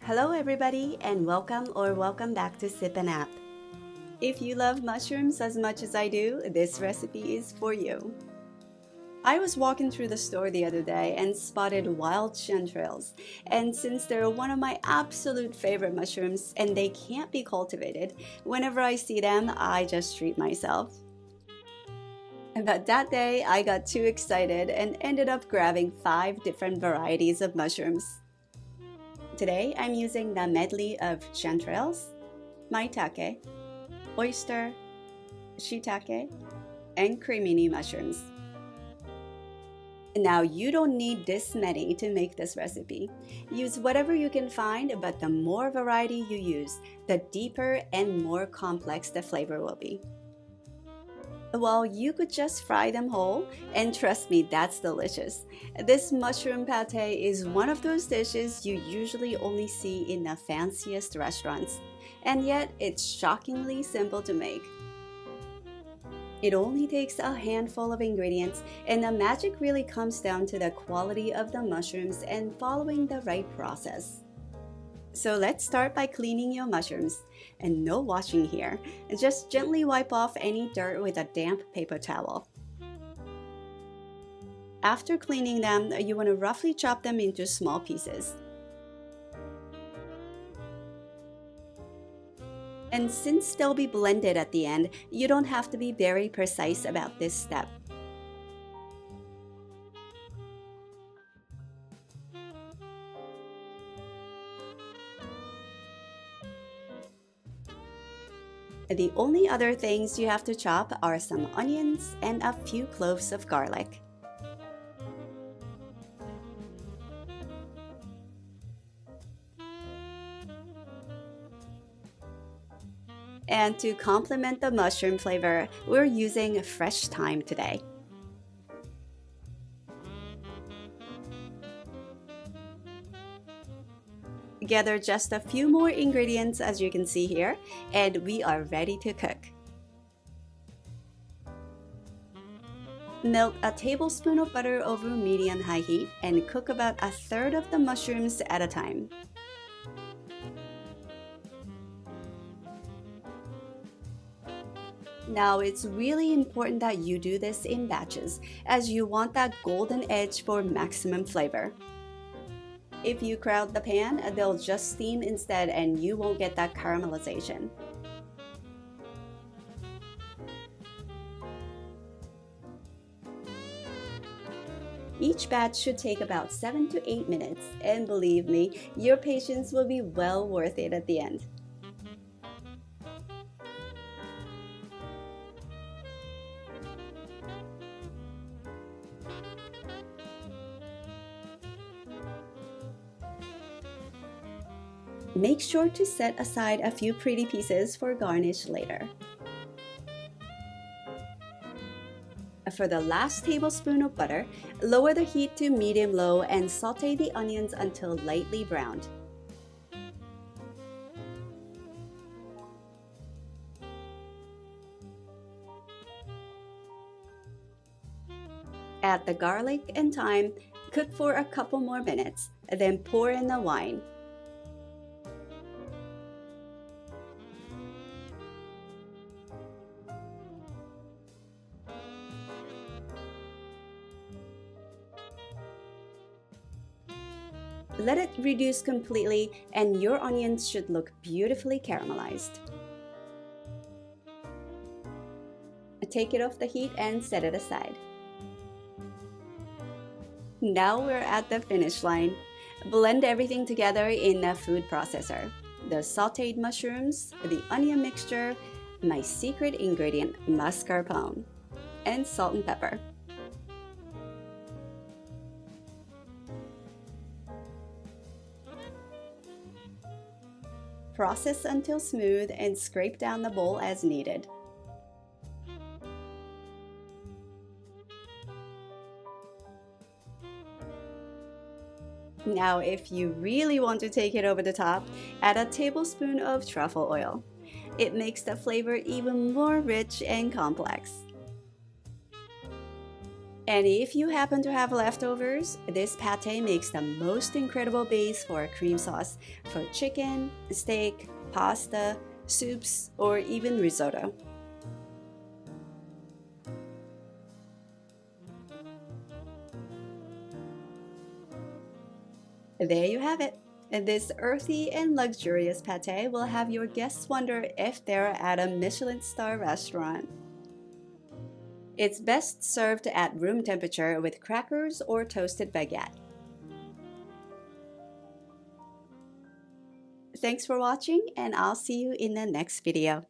Hello everybody and welcome back to Sip and App. If you love mushrooms as much as I do, this recipe is for you. I was walking through the store the other day and spotted wild chanterelles, and since they're one of my absolute favorite mushrooms and they can't be cultivated, whenever I see them, I just treat myself. But that day, I got too excited and ended up grabbing 5 different varieties of mushrooms. Today, I'm using the medley of chanterelles, Maitake, Oyster, Shiitake, and Crimini mushrooms. Now, you don't need this many to make this recipe. Use whatever you can find, but the more variety you use, the deeper and more complex the flavor will be. Well, you could just fry them whole, and trust me, that's delicious. This mushroom pate is one of those dishes you usually only see in the fanciest restaurants, and yet it's shockingly simple to make. It only takes a handful of ingredients, and the magic really comes down to the quality of the mushrooms and following the right process. So let's start by cleaning your mushrooms, and no washing here. Just gently wipe off any dirt with a damp paper towel. After cleaning them, you want to roughly chop them into small pieces. And since they'll be blended at the end, you don't have to be very precise about this step. The only other things you have to chop are some onions and a few cloves of garlic. And to complement the mushroom flavor, we're using fresh thyme today. Gather just a few more ingredients as you can see here, and we are ready to cook. Melt a tablespoon of butter over medium-high heat and cook about a third of the mushrooms at a time. Now it's really important that you do this in batches, as you want that golden edge for maximum flavor. If you crowd the pan, they'll just steam instead and you won't get that caramelization. Each batch should take about 7 to 8 minutes, and believe me, your patience will be well worth it at the end. Make sure to set aside a few pretty pieces for garnish later. For the last tablespoon of butter, lower the heat to medium-low and saute the onions until lightly browned. Add the garlic and thyme, cook for a couple more minutes, then pour in the wine. Let it reduce completely and your onions should look beautifully caramelized. Take it off the heat and set it aside. Now we're at the finish line. Blend everything together in a food processor. The sauteed mushrooms, the onion mixture, my secret ingredient, mascarpone, and salt and pepper. Process until smooth and scrape down the bowl as needed. Now, if you really want to take it over the top, add a tablespoon of truffle oil. It makes the flavor even more rich and complex. And if you happen to have leftovers, this pate makes the most incredible base for a cream sauce for chicken, steak, pasta, soups, or even risotto. There you have it. This earthy and luxurious pate will have your guests wonder if they're at a Michelin star restaurant. It's best served at room temperature with crackers or toasted baguette. Thanks for watching, and I'll see you in the next video.